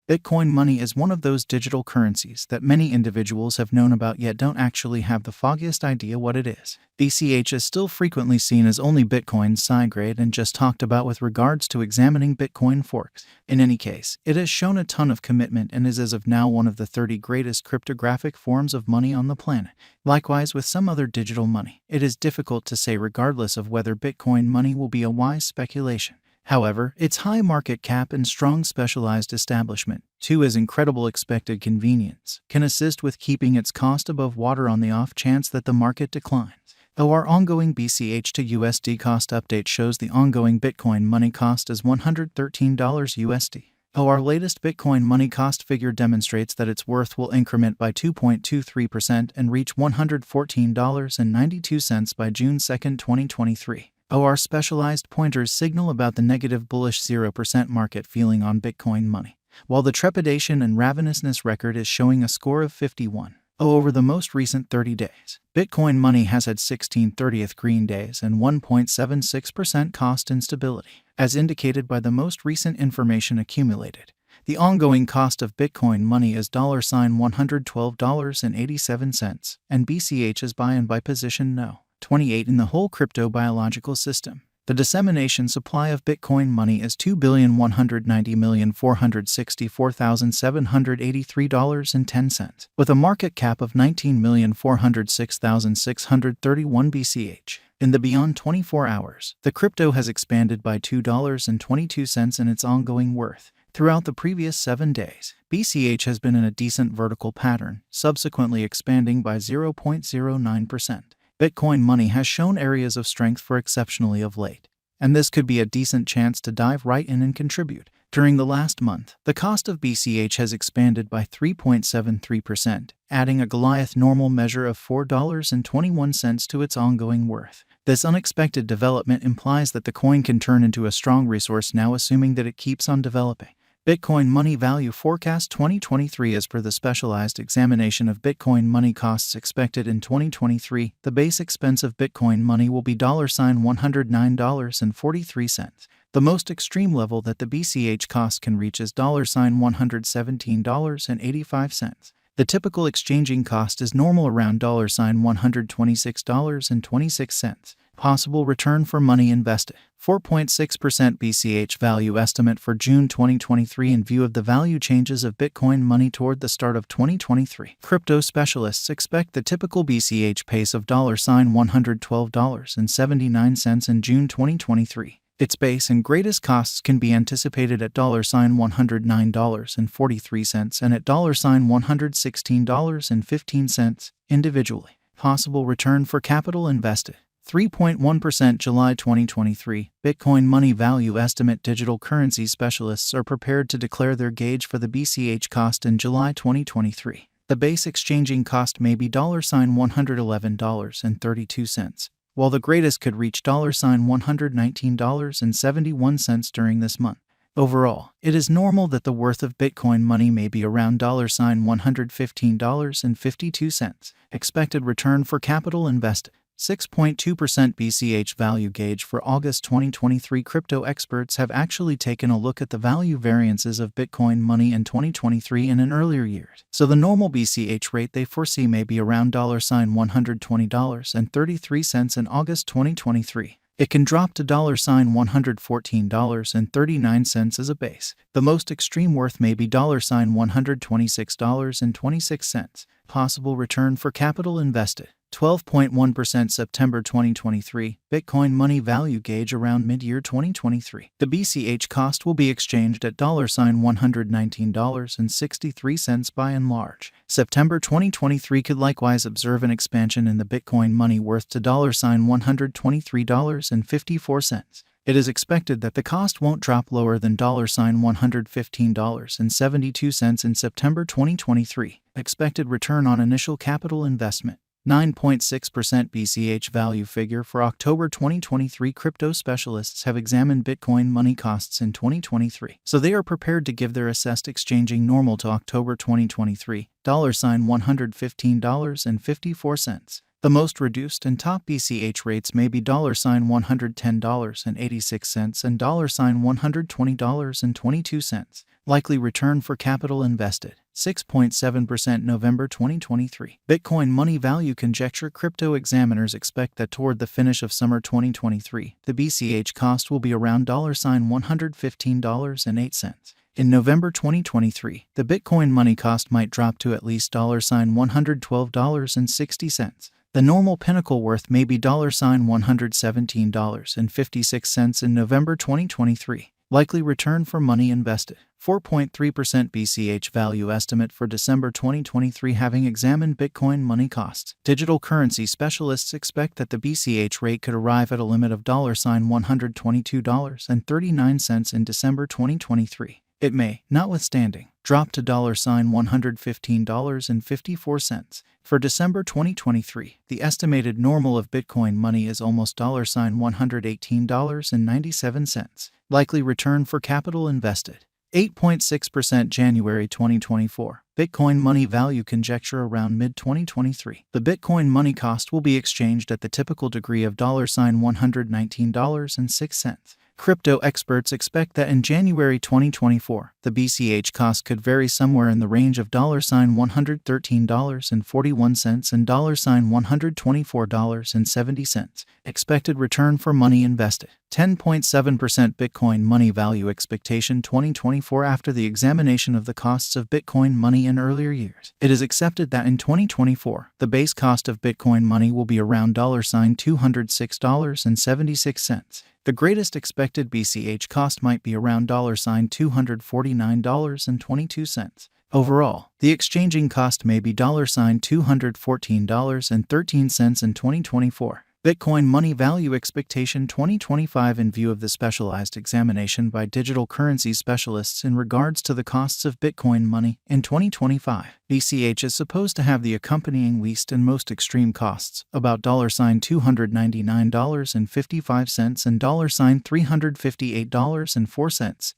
Bitcoin money is one of those digital currencies that many individuals have known about yet don't actually have the foggiest idea what it is. BCH is still frequently seen as only Bitcoin's side grade and just talked about with regards to examining Bitcoin forks. In any case, it has shown a ton of commitment and is as of now one of the 30 greatest cryptographic forms of money on the planet. Likewise with some other digital money, it is difficult to say regardless of whether Bitcoin money will be a wise speculation. However, its high market cap and strong specialized establishment, too, as incredible expected convenience, can assist with keeping its cost above water on the off chance that the market declines. Our ongoing BCH to USD cost update shows the ongoing Bitcoin money cost is $113 USD. Our latest Bitcoin money cost figure demonstrates that its worth will increment by 2.23% and reach $114.92 by June 2, 2023. Our specialized pointers signal about the negative bullish 0% market feeling on Bitcoin money, while the trepidation and ravenousness record is showing a score of 51. Over the most recent 30 days, Bitcoin money has had 16 30th green days and 1.76% cost instability, as indicated by the most recent information accumulated. The ongoing cost of Bitcoin money is $112.87, and BCH is buy and buy position no. 28 in the whole crypto biological system. The dissemination supply of Bitcoin money is $2,190,464,783.10, with a market cap of $19,406,631 BCH. In the beyond 24 hours, the crypto has expanded by $2.22 in its ongoing worth. Throughout the previous 7 days, BCH has been in a decent vertical pattern, subsequently expanding by 0.09%. Bitcoin money has shown areas of strength for exceptionally of late, and this could be a decent chance to dive right in and contribute. During the last month, the cost of BCH has expanded by 3.73%, adding a Goliath normal measure of $4.21 to its ongoing worth. This unexpected development implies that the coin can turn into a strong resource now, assuming that it keeps on developing. Bitcoin Money Value Forecast 2023. As per the specialized examination of Bitcoin money costs expected in 2023, the base expense of Bitcoin money will be $109.43. The most extreme level that the BCH cost can reach is $117.85. The typical exchanging cost is normal around $126.26. Possible return for money invested. 4.6% BCH value estimate for June 2023 in view of the value changes of Bitcoin money toward the start of 2023. Crypto specialists expect the typical BCH pace of $112.79 in June 2023. Its base and greatest costs can be anticipated at $109.43 and at $116.15 individually. Possible return for capital invested. 3.1% July 2023. Bitcoin money value estimate. Digital currency specialists are prepared to declare their gauge for the BCH cost in July 2023. The base exchanging cost may be $111.32, while the greatest could reach $119.71 during this month. Overall, it is normal that the worth of Bitcoin money may be around $115.52. Expected return for capital invested. 6.2% BCH value gauge for August 2023. Crypto experts have actually taken a look at the value variances of Bitcoin money in 2023 and in earlier years. So the normal BCH rate they foresee may be around $120.33 in August 2023. It can drop to $114.39 as a base. The most extreme worth may be $126.26. Possible return for capital invested. 12.1% September 2023. Bitcoin money value gauge around mid-year 2023. The BCH cost will be exchanged at $119.63 by and large. September 2023 could likewise observe an expansion in the Bitcoin money worth to $123.54. It is expected that the cost won't drop lower than $115.72 in September 2023. Expected return on initial capital investment. 9.6% BCH value figure for October 2023. Crypto specialists have examined Bitcoin money costs in 2023, so they are prepared to give their assessed exchanging normal to October 2023, $115.54. The most reduced and top BCH rates may be $110.86 and $120.22. Likely return for capital invested, 6.7% November 2023. Bitcoin money value conjecture. Crypto examiners expect that toward the finish of summer 2023, the BCH cost will be around $115.08. In November 2023, the Bitcoin money cost might drop to at least $112.60. The normal pinnacle worth may be $117.56 in November 2023. Likely return for money invested, 4.3% BCH value estimate for December 2023. Having examined Bitcoin money costs, digital currency specialists expect that the BCH rate could arrive at a limit of $122.39 in December 2023. It may, notwithstanding, drop to $115.54. For December 2023, the estimated normal of Bitcoin money is almost $118.97. Likely return for capital invested, 8.6% January 2024. Bitcoin money value conjecture. Around mid-2023, the Bitcoin money cost will be exchanged at the typical degree of $119.06. Crypto experts expect that in January 2024, the BCH cost could vary somewhere in the range of $113.41 and $124.70. Expected return for money invested, 10.7% Bitcoin money value expectation 2024. After the examination of the costs of Bitcoin money in earlier years, it is accepted that in 2024, the base cost of Bitcoin money will be around $206.76. The greatest expected BCH cost might be around $249.22. Overall, the exchanging cost may be $214.13 in 2024. Bitcoin money value expectation 2025. In view of the specialized examination by digital currency specialists in regards to the costs of Bitcoin money in 2025, BCH is supposed to have the accompanying least and most extreme costs, about $299.55 and $358.04.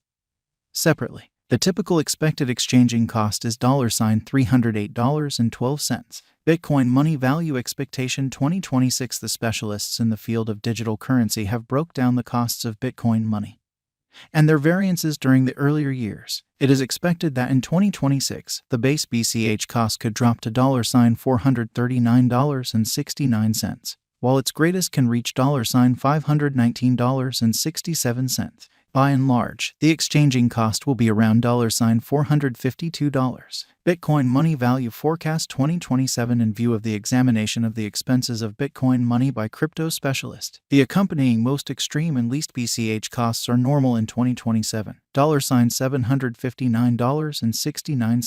Separately, the typical expected exchanging cost is $308.12. Bitcoin money value expectation 2026. The specialists in the field of digital currency have broke down the costs of Bitcoin money and their variances during the earlier years. It is expected that in 2026, the base BCH cost could drop to $439.69, while its greatest can reach $519.67. By and large, the exchanging cost will be around $452. Bitcoin money value forecast 2027. In view of the examination of the expenses of Bitcoin money by crypto specialists, the accompanying most extreme and least BCH costs are normal in 2027, $759.69.